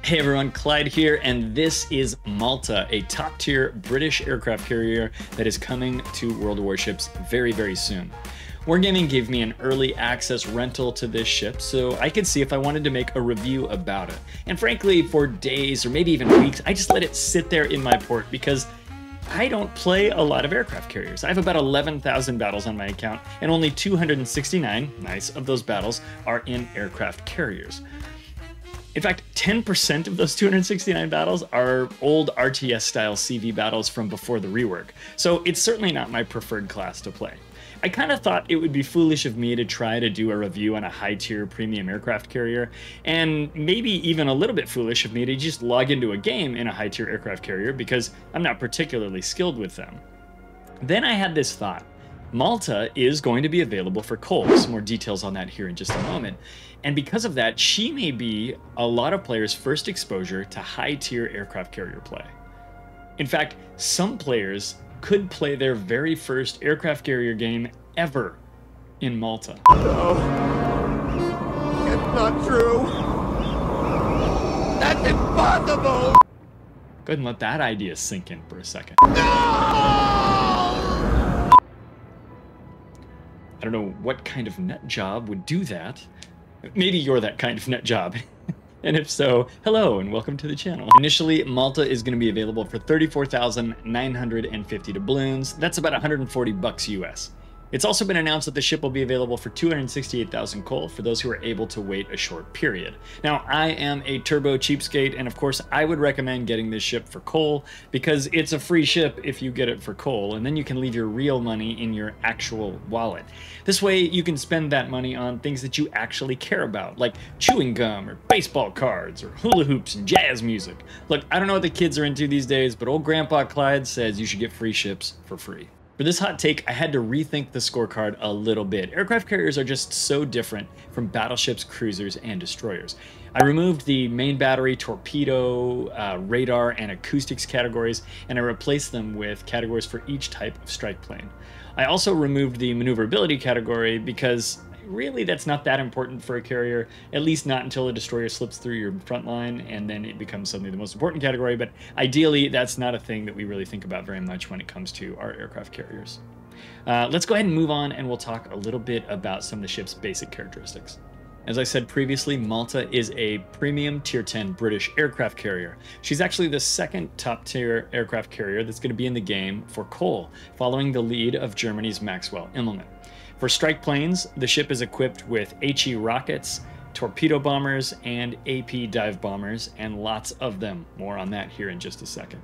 Hey everyone, Clyde here, and this is Malta, a top-tier British aircraft carrier that is coming to World of Warships very, very soon. Wargaming gave me an early access rental to this ship, so I could see if I wanted to make a review about it. And frankly, for days or maybe even weeks, I just let it sit there in my port because I don't play a lot of aircraft carriers. I have about 11,000 battles on my account, and only 269, nice, of those battles are in aircraft carriers. In fact, 10% of those 269 battles are old RTS-style CV battles from before the rework, so it's certainly not my preferred class to play. I kind of thought it would be foolish of me to try to do a review on a high-tier premium aircraft carrier, and maybe even a little bit foolish of me to just log into a game in a high-tier aircraft carrier because I'm not particularly skilled with them. Then I had this thought. Malta is going to be available for Cole. Some more details on that here in just a moment. And because of that, she may be a lot of players' first exposure to high-tier aircraft carrier play. In fact, some players could play their very first aircraft carrier game ever in Malta. No, it's not true. That's impossible. Go ahead and let that idea sink in for a second. No! I don't know what kind of nut job would do that. Maybe you're that kind of nut job. And if so, hello and welcome to the channel. Initially, Malta is going to be available for 34,950 doubloons. That's about 140 bucks US. It's also been announced that the ship will be available for 268,000 coal for those who are able to wait a short period. Now, I am a turbo cheapskate, and of course, I would recommend getting this ship for coal because it's a free ship if you get it for coal, and then you can leave your real money in your actual wallet. This way, you can spend that money on things that you actually care about, like chewing gum or baseball cards or hula hoops and jazz music. Look, I don't know what the kids are into these days, but old Grandpa Clyde says you should get free ships for free. For this hot take, I had to rethink the scorecard a little bit. Aircraft carriers are just so different from battleships, cruisers, and destroyers. I removed the main battery, torpedo, radar, and acoustics categories, and I replaced them with categories for each type of strike plane. I also removed the maneuverability category because really that's not that important for a carrier, at least not until a destroyer slips through your front line, and then it becomes suddenly the most important category, but ideally that's not a thing that we really think about very much when it comes to our aircraft carriers. Let's go ahead and move on, and we'll talk a little bit about some of the ship's basic characteristics. As I said previously, Malta is a premium Tier 10 British aircraft carrier. She's actually the second top-tier aircraft carrier that's going to be in the game for coal, following the lead of Germany's Maxwell Immelmann. For strike planes, the ship is equipped with HE rockets, torpedo bombers, and AP dive bombers, and lots of them. More on that here in just a second.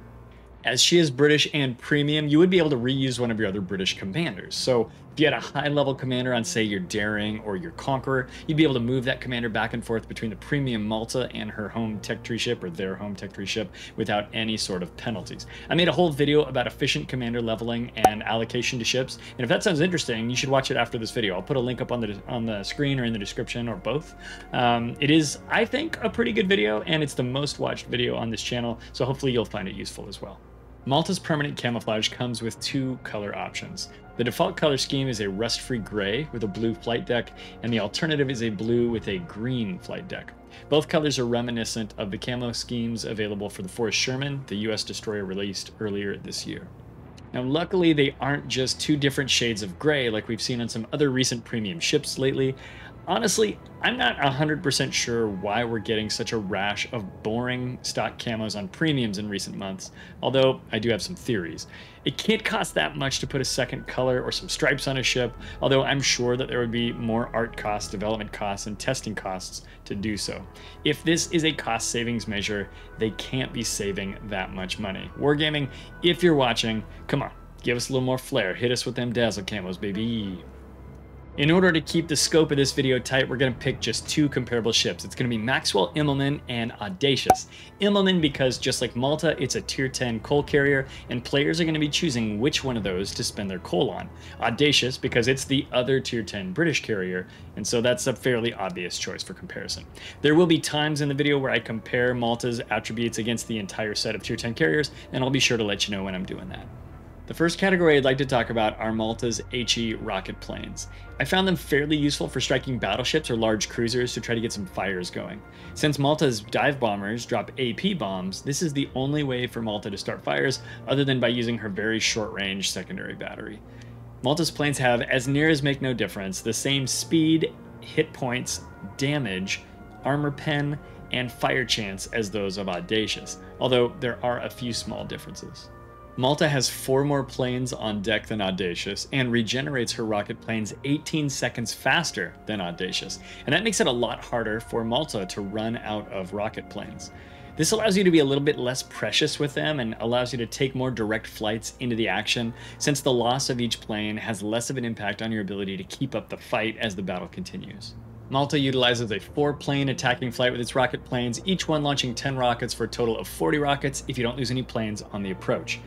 As she is British and premium, you would be able to reuse one of your other British commanders. So if you had a high-level commander on, say, your Daring or your Conqueror, you'd be able to move that commander back and forth between the premium Malta and her home Tech Tree ship, or their home Tech Tree ship, without any sort of penalties. I made a whole video about efficient commander leveling and allocation to ships, and if that sounds interesting, you should watch it after this video. I'll put a link up on the screen or in the description, or both. It is, I think, a pretty good video, and it's the most watched video on this channel, so hopefully you'll find it useful as well. Malta's permanent camouflage comes with two color options. The default color scheme is a rust-free gray with a blue flight deck, and the alternative is a blue with a green flight deck. Both colors are reminiscent of the camo schemes available for the Forrest Sherman, the US destroyer released earlier this year. Now, luckily, they aren't just two different shades of gray like we've seen on some other recent premium ships lately. Honestly, I'm not 100% sure why we're getting such a rash of boring stock camos on premiums in recent months, although I do have some theories. It can't cost that much to put a second color or some stripes on a ship, although I'm sure that there would be more art costs, development costs, and testing costs to do so. If this is a cost savings measure, they can't be saving that much money. Wargaming, if you're watching, come on, give us a little more flair. Hit us with them dazzle camos, baby. In order to keep the scope of this video tight, we're going to pick just two comparable ships. It's going to be Maxwell Immelmann and Audacious. Immelmann because, just like Malta, it's a Tier 10 coal carrier, and players are going to be choosing which one of those to spend their coal on. Audacious because it's the other Tier 10 British carrier, and so that's a fairly obvious choice for comparison. There will be times in the video where I compare Malta's attributes against the entire set of Tier 10 carriers, and I'll be sure to let you know when I'm doing that. The first category I'd like to talk about are Malta's HE rocket planes. I found them fairly useful for striking battleships or large cruisers to try to get some fires going. Since Malta's dive bombers drop AP bombs, this is the only way for Malta to start fires other than by using her very short-range secondary battery. Malta's planes have, as near as make no difference, the same speed, hit points, damage, armor pen, and fire chance as those of Audacious, although there are a few small differences. Malta has 4 more planes on deck than Audacious and regenerates her rocket planes 18 seconds faster than Audacious, and that makes it a lot harder for Malta to run out of rocket planes. This allows you to be a little bit less precious with them and allows you to take more direct flights into the action, since the loss of each plane has less of an impact on your ability to keep up the fight as the battle continues. Malta utilizes a 4-plane attacking flight with its rocket planes, each one launching 10 rockets for a total of 40 rockets if you don't lose any planes on the approach.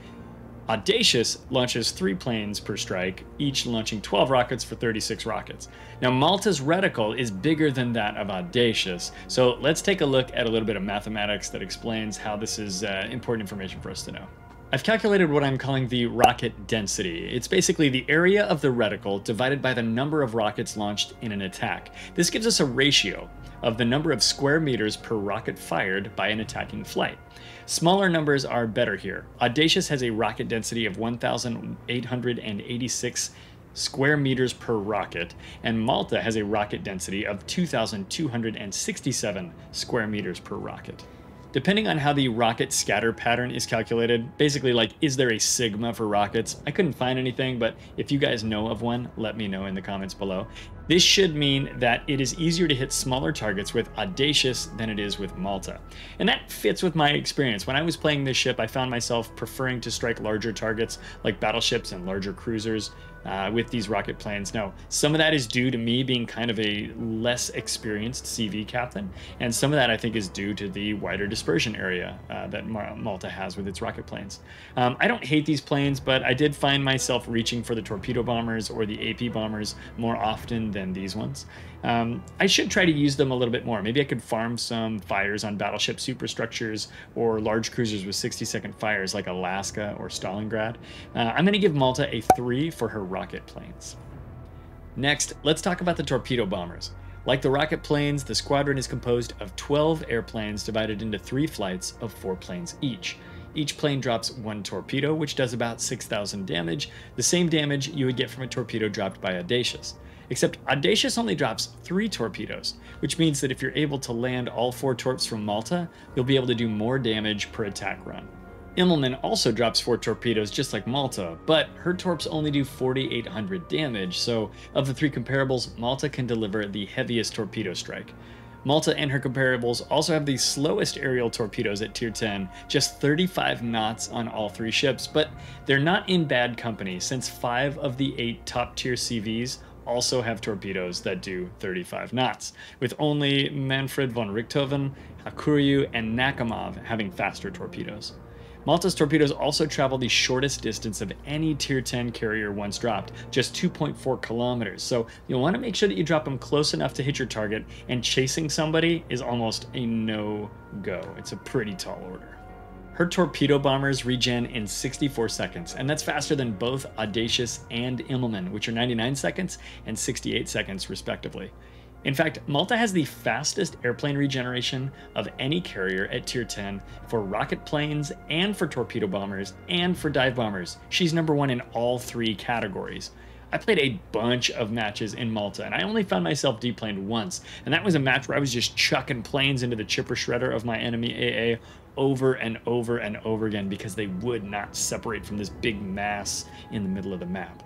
Audacious launches 3 planes per strike, each launching 12 rockets for 36 rockets. Now, Malta's reticle is bigger than that of Audacious, so let's take a look at a little bit of mathematics that explains how this is important information for us to know. I've calculated what I'm calling the rocket density. It's basically the area of the reticle divided by the number of rockets launched in an attack. This gives us a ratio of the number of square meters per rocket fired by an attacking flight. Smaller numbers are better here. Audacious has a rocket density of 1,886 square meters per rocket, and Malta has a rocket density of 2,267 square meters per rocket. Depending on how the rocket scatter pattern is calculated, basically like, is there a sigma for rockets? I couldn't find anything, but if you guys know of one, let me know in the comments below. This should mean that it is easier to hit smaller targets with Audacious than it is with Malta. And that fits with my experience. When I was playing this ship, I found myself preferring to strike larger targets like battleships and larger cruisers with these rocket planes. Now, some of that is due to me being kind of a less experienced CV captain, and some of that I think is due to the wider dispersion area that Malta has with its rocket planes. I don't hate these planes, but I did find myself reaching for the Torpedo Bombers or the AP Bombers more often than these ones. I should try to use them a little bit more. Maybe I could farm some fires on battleship superstructures or large cruisers with 60-second fires like Alaska or Stalingrad. I'm going to give Malta a 3 for her rocket planes. Next, let's talk about the Torpedo Bombers. Like the rocket planes, the squadron is composed of 12 airplanes divided into 3 flights of 4 planes each. Each plane drops 1 torpedo, which does about 6,000 damage, the same damage you would get from a torpedo dropped by Audacious. Except Audacious only drops 3 torpedoes, which means that if you're able to land all 4 torps from Malta, you'll be able to do more damage per attack run. Immelman also drops 4 torpedoes just like Malta, but her torps only do 4,800 damage, so of the 3 comparables, Malta can deliver the heaviest torpedo strike. Malta and her comparables also have the slowest aerial torpedoes at tier 10, just 35 knots on all 3 ships, but they're not in bad company since 5 of the 8 top tier CVs also have torpedoes that do 35 knots, with only Manfred von Richthofen, Hakuryu, and Nakhimov having faster torpedoes. Malta's torpedoes also travel the shortest distance of any tier 10 carrier once dropped, just 2.4 kilometers, so you'll want to make sure that you drop them close enough to hit your target, and chasing somebody is almost a no-go. It's a pretty tall order. Her torpedo bombers regen in 64 seconds, and that's faster than both Audacious and Immelman, which are 99 seconds and 68 seconds respectively. In fact, Malta has the fastest airplane regeneration of any carrier at tier 10 for rocket planes and for torpedo bombers and for dive bombers. She's number 1 in all 3 categories. I played a bunch of matches in Malta, and I only found myself deplaned once, and that was a match where I was just chucking planes into the chipper shredder of my enemy AA over and over and over again because they would not separate from this big mass in the middle of the map.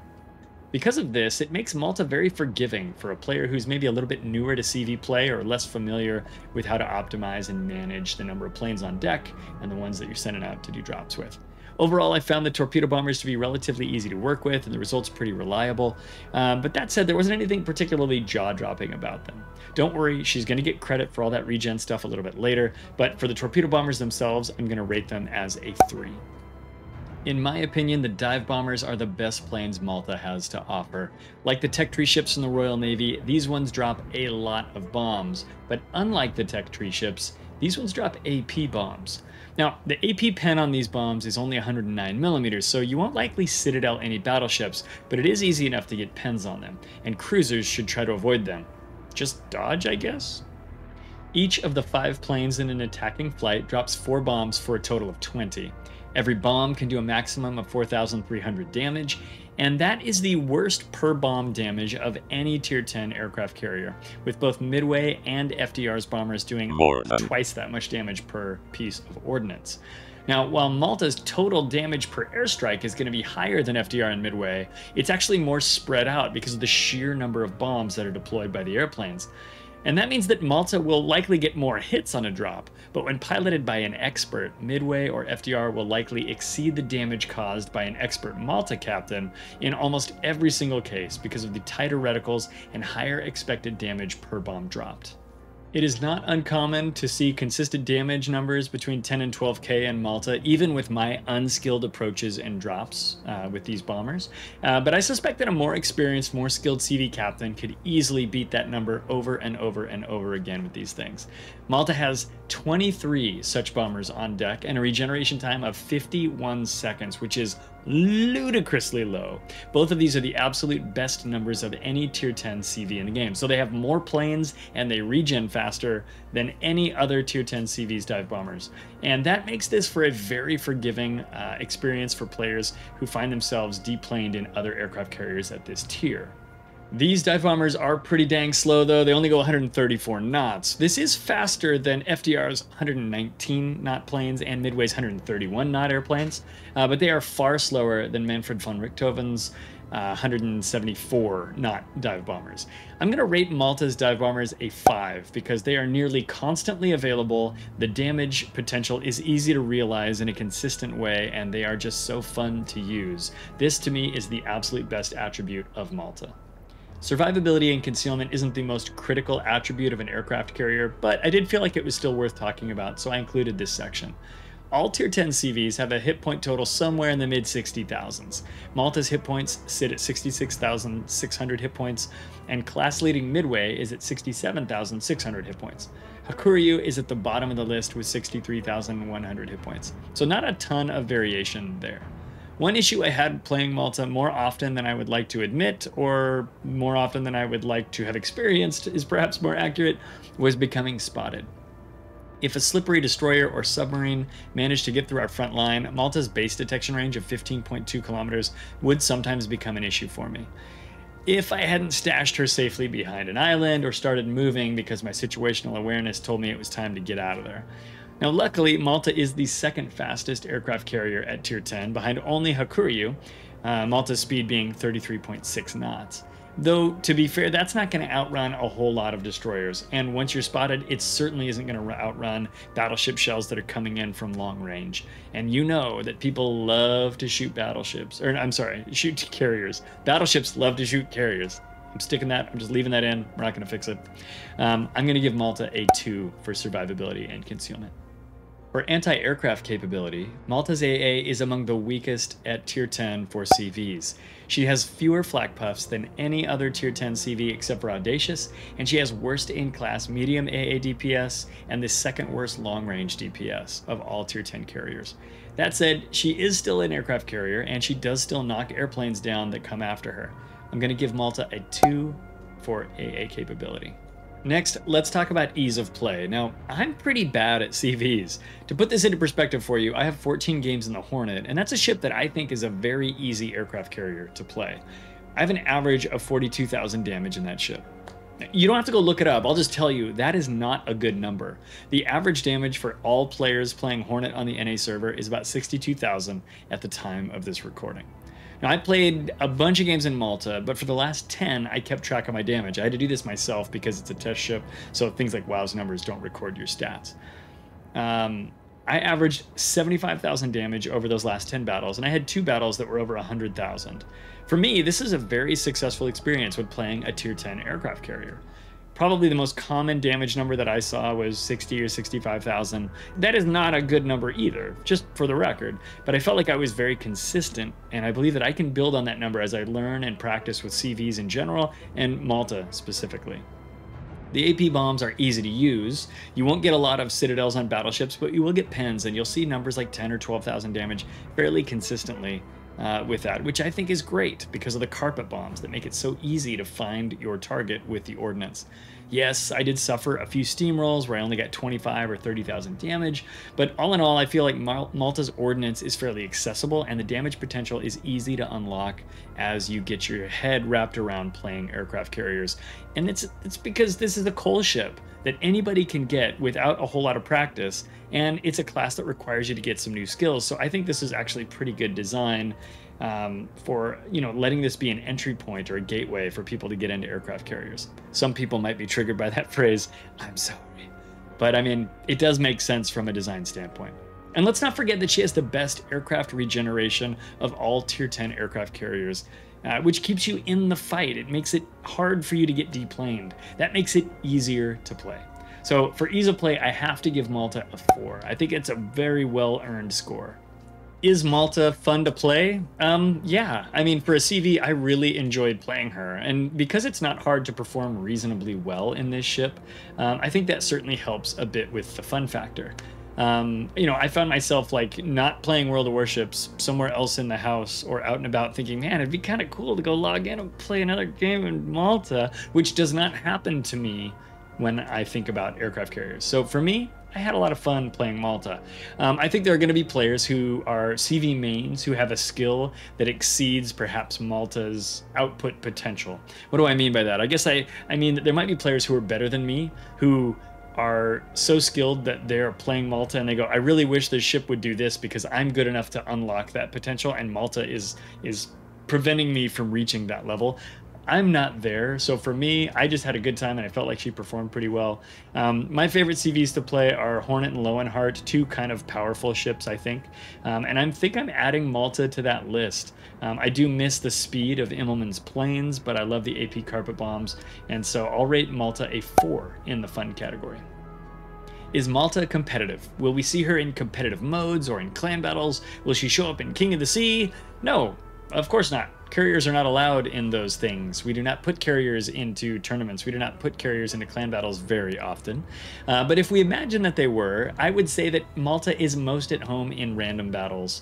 Because of this, it makes Malta very forgiving for a player who's maybe a little bit newer to CV play or less familiar with how to optimize and manage the number of planes on deck and the ones that you're sending out to do drops with. Overall, I found the torpedo bombers to be relatively easy to work with and the results pretty reliable, but that said, there wasn't anything particularly jaw-dropping about them. Don't worry, she's going to get credit for all that regen stuff a little bit later, but for the torpedo bombers themselves, I'm going to rate them as a 3. In my opinion, the dive bombers are the best planes Malta has to offer. Like the Tech Tree ships in the Royal Navy, these ones drop a lot of bombs, but unlike the Tech Tree ships, These ones drop AP bombs. Now, the AP pen on these bombs is only 109 millimeters, so you won't likely citadel any battleships, but it is easy enough to get pens on them, and cruisers should try to avoid them. Just dodge, I guess? Each of the 5 planes in an attacking flight drops 4 bombs for a total of 20. Every bomb can do a maximum of 4,300 damage, and that is the worst per bomb damage of any Tier 10 aircraft carrier, with both Midway and FDR's bombers doing more than twice that much damage per piece of ordnance. Now, while Malta's total damage per airstrike is going to be higher than FDR and Midway, it's actually more spread out because of the sheer number of bombs that are deployed by the airplanes. And that means that Malta will likely get more hits on a drop, but when piloted by an expert, Midway or FDR will likely exceed the damage caused by an expert Malta captain in almost every single case because of the tighter reticles and higher expected damage per bomb dropped. It is not uncommon to see consistent damage numbers between 10 and 12k in Malta, even with my unskilled approaches and drops with these bombers. But I suspect that a more experienced, more skilled CV captain could easily beat that number over and over and over again with these things. Malta has 23 such bombers on deck and a regeneration time of 51 seconds, which is ludicrously low. Both of these are the absolute best numbers of any Tier 10 CV in the game. So they have more planes and they regen faster than any other Tier 10 CV's dive bombers. And that makes this for a very forgiving experience for players who find themselves deplaned in other aircraft carriers at this tier. These dive bombers are pretty dang slow though. They only go 134 knots. This is faster than FDR's 119 knot planes and Midway's 131 knot airplanes, but they are far slower than Manfred von Richthofen's 174 knot dive bombers. I'm going to rate Malta's dive bombers a 5 because they are nearly constantly available, the damage potential is easy to realize in a consistent way, and they are just so fun to use. This to me is the absolute best attribute of Malta. Survivability and concealment isn't the most critical attribute of an aircraft carrier, but I did feel like it was still worth talking about, so I included this section. All Tier 10 CVs have a hit point total somewhere in the mid-60,000s. Malta's hit points sit at 66,600 hit points, and class-leading Midway is at 67,600 hit points. Hakuryu is at the bottom of the list with 63,100 hit points, so not a ton of variation there. One issue I had playing Malta more often than I would like to admit, or more often than I would like to have experienced is perhaps more accurate, was becoming spotted. If a slippery destroyer or submarine managed to get through our front line, Malta's base detection range of 15.2 kilometers would sometimes become an issue for me. If I hadn't stashed her safely behind an island or started moving because my situational awareness told me it was time to get out of there. Now, luckily, Malta is the second fastest aircraft carrier at Tier 10, behind only Hakuryu, Malta's speed being 33.6 knots. Though, to be fair, that's not going to outrun a whole lot of destroyers, and once you're spotted, it certainly isn't going to outrun battleship shells that are coming in from long range. And you know that people love to shoot battleships, or I'm sorry, shoot carriers. Battleships love to shoot carriers. I'm sticking that, I'm just leaving that in, we're not going to fix it. I'm going to give Malta a 2 for survivability and concealment. For anti-aircraft capability, Malta's AA is among the weakest at Tier 10 for CVs. She has fewer flak puffs than any other Tier 10 CV except for Audacious, and she has worst in-class medium AA DPS and the second worst long-range DPS of all Tier 10 carriers. That said, she is still an aircraft carrier, and she does still knock airplanes down that come after her. I'm going to give Malta a 2 for AA capability. Next, let's talk about ease of play. Now, I'm pretty bad at CVs. To put this into perspective for you, I have 14 games in the Hornet, and that's a ship that I think is a very easy aircraft carrier to play. I have an average of 42,000 damage in that ship. You don't have to go look it up, I'll just tell you, that is not a good number. The average damage for all players playing Hornet on the NA server is about 62,000 at the time of this recording. Now, I played a bunch of games in Malta, but for the last 10, I kept track of my damage. I had to do this myself because it's a test ship, so things like WOWS numbers don't record your stats. I averaged 75,000 damage over those last 10 battles, and I had 2 battles that were over 100,000. For me, this is a very successful experience with playing a Tier 10 aircraft carrier. Probably the most common damage number that I saw was 60 or 65,000. That is not a good number either, just for the record, but I felt like I was very consistent, and I believe that I can build on that number as I learn and practice with CVs in general, and Malta specifically. The AP bombs are easy to use. You won't get a lot of citadels on battleships, but you will get pens, and you'll see numbers like 10 or 12,000 damage fairly consistently with that, which I think is great because of the carpet bombs that make it so easy to find your target with the ordnance. Yes, I did suffer a few steamrolls where I only got 25 or 30,000 damage, but all in all, I feel like Malta's ordnance is fairly accessible, and the damage potential is easy to unlock as you get your head wrapped around playing aircraft carriers. And it's because this is a coal ship that anybody can get without a whole lot of practice, and it's a class that requires you to get some new skills. So I think this is actually pretty good design for, you know, letting this be an entry point or a gateway for people to get into aircraft carriers. Some people might be triggered by that phrase, I'm sorry. But I mean, it does make sense from a design standpoint. And let's not forget that she has the best aircraft regeneration of all tier 10 aircraft carriers, which keeps you in the fight. It makes it hard for you to get deplaned. That makes it easier to play. So for ease of play, I have to give Malta a 4. I think it's a very well-earned score. Is Malta fun to play? Yeah. I mean, for a CV, I really enjoyed playing her. And because it's not hard to perform reasonably well in this ship, I think that certainly helps a bit with the fun factor. You know, I found myself like not playing World of Warships somewhere else in the house or out and about thinking, man, it'd be kind of cool to go log in and play another game in Malta, which does not happen to me when I think about aircraft carriers. So for me, I had a lot of fun playing Malta. I think there are going to be players who are CV mains who have a skill that exceeds perhaps Malta's output potential. What do I mean by that? I guess I mean that there might be players who are better than me who are so skilled that they're playing Malta and they go, I really wish this ship would do this because I'm good enough to unlock that potential, and Malta is preventing me from reaching that level. I'm not there, so for me, I just had a good time and I felt like she performed pretty well. My favorite CVs to play are Hornet and Lowenhart, two kind of powerful ships, I think. And I think I'm adding Malta to that list. I do miss the speed of Immelmann's planes, but I love the AP carpet bombs, and so I'll rate Malta a 4 in the fun category. Is Malta competitive? Will we see her in competitive modes or in clan battles? Will she show up in King of the Sea? No, of course not. Carriers are not allowed in those things. We do not put carriers into tournaments. We do not put carriers into clan battles very often. But if we imagine that they were, I would say that Malta is most at home in random battles.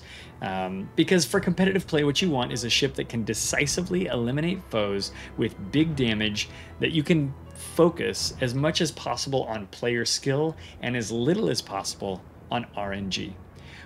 Because for competitive play, what you want is a ship that can decisively eliminate foes with big damage, that you can focus as much as possible on player skill and as little as possible on RNG.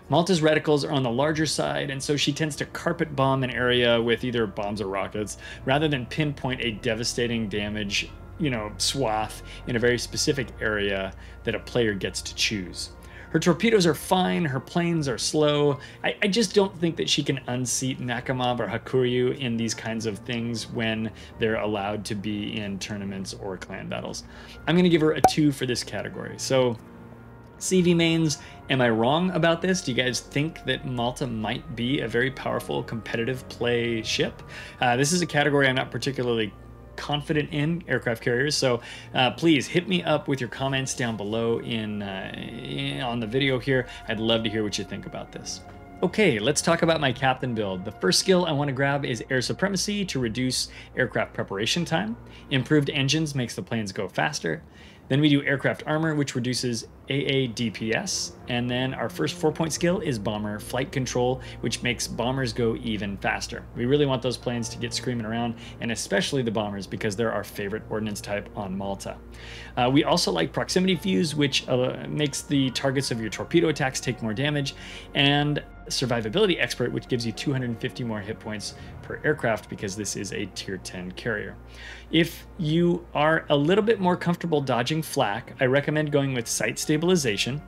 Malta's reticles are on the larger side, and so she tends to carpet bomb an area with either bombs or rockets, rather than pinpoint a devastating damage, you know, swath in a very specific area that a player gets to choose. Her torpedoes are fine, her planes are slow. I just don't think that she can unseat Nakamab or Hakuryu in these kinds of things when they're allowed to be in tournaments or clan battles. I'm going to give her a 2 for this category. So CV mains, am I wrong about this? Do you guys think that Malta might be a very powerful competitive play ship? This is a category I'm not particularly confident in, aircraft carriers, so please hit me up with your comments down below on the video here. I'd love to hear what you think about this. Okay, let's talk about my captain build. The first skill I want to grab is Air Supremacy to reduce aircraft preparation time. Improved engines makes the planes go faster. Then we do Aircraft Armor, which reduces AA DPS. And then our first 4-point skill is Bomber Flight Control, which makes bombers go even faster. We really want those planes to get screaming around, and especially the bombers, because they're our favorite ordnance type on Malta. We also like Proximity Fuse, which makes the targets of your torpedo attacks take more damage, and Survivability Expert, which gives you 250 more hit points per aircraft, because this is a tier 10 carrier. If you are a little bit more comfortable dodging flak, I recommend going with Sight Stabilization,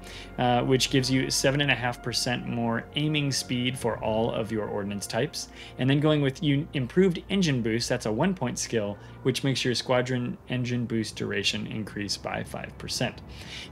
which gives you 7.5% more aiming speed for all of your ordnance types, and then going with Improved Engine Boost, that's a 1-point skill, which makes your squadron engine boost duration increase by 5%.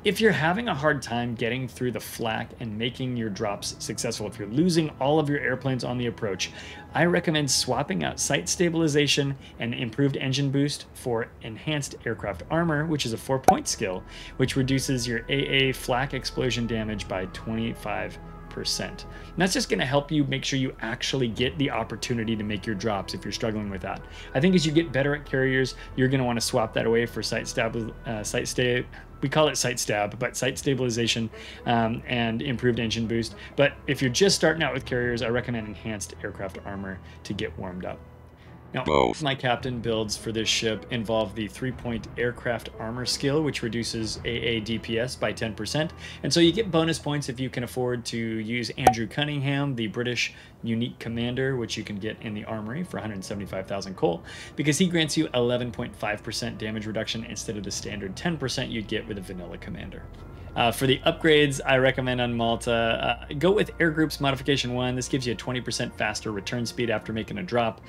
If you're having a hard time getting through the flak and making your drops successful, if you're losing all of your airplanes on the approach, I recommend swapping out Sight Stabilization and Improved Engine Boost for Enhanced Aircraft Armor, which is a 4-point skill, which reduces your AA flak explosion damage by 25%. And that's just going to help you make sure you actually get the opportunity to make your drops if you're struggling with that. I think as you get better at carriers, you're going to want to swap that away for we call it sight stab, but sight stabilization and improved engine boost. But if you're just starting out with carriers, I recommend enhanced aircraft armor to get warmed up. Now, my captain builds for this ship involve the 3-point aircraft armor skill, which reduces AA DPS by 10%. And so you get bonus points if you can afford to use Andrew Cunningham, the British unique commander, which you can get in the armory for 175,000 coal, because he grants you 11.5% damage reduction instead of the standard 10% you'd get with a vanilla commander. For the upgrades, I recommend on Malta, go with Air Groups Modification 1. This gives you a 20% faster return speed after making a drop.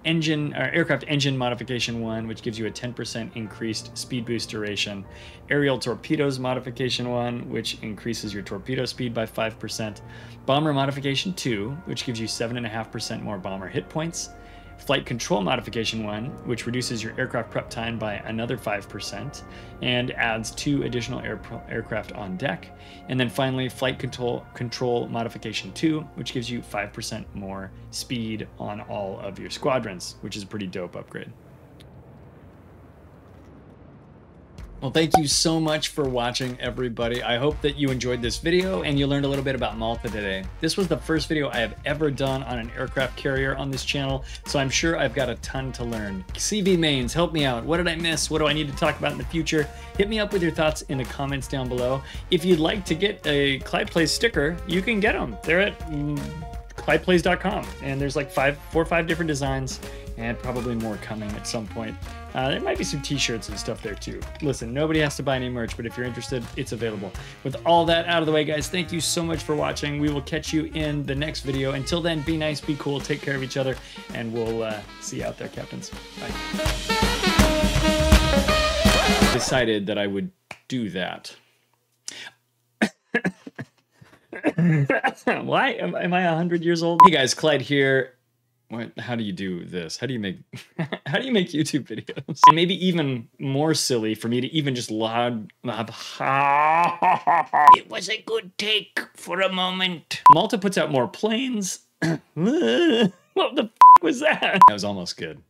Aircraft Engine Modification 1, which gives you a 10% increased speed boost duration. Aerial Torpedoes Modification 1, which increases your torpedo speed by 5%. Bomber Modification 2, which gives you 7.5% more bomber hit points. Flight Control Modification 1, which reduces your aircraft prep time by another 5% and adds 2 additional aircraft on deck. And then finally, Flight Control Modification 2, which gives you 5% more speed on all of your squadrons, which is a pretty dope upgrade. Well, thank you so much for watching, everybody. I hope that you enjoyed this video and you learned a little bit about Malta today. This was the first video I have ever done on an aircraft carrier on this channel, so I'm sure I've got a ton to learn. CV mains, help me out. What did I miss? What do I need to talk about in the future? Hit me up with your thoughts in the comments down below. If you'd like to get a Clyde Plays sticker, you can get them. They're at ClydePlays.com, and there's like 4 or 5 different designs, and probably more coming at some point. There might be some t-shirts and stuff there too. Listen, nobody has to buy any merch, but if you're interested, it's available. With all that out of the way, guys, thank you so much for watching. We will catch you in the next video. Until then, be nice, be cool, take care of each other, and we'll see you out there, captains. Bye. Decided that I would do that. Why? Am I 100 years old? Hey guys, Clyde here. What? How do you do this? How do you make YouTube videos? And maybe even more silly for me to even just log. It was a good take for a moment. Malta puts out more planes. What the f was that? That was almost good.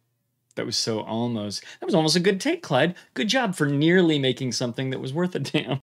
That was almost a good take, Clyde. Good job for nearly making something that was worth a damn.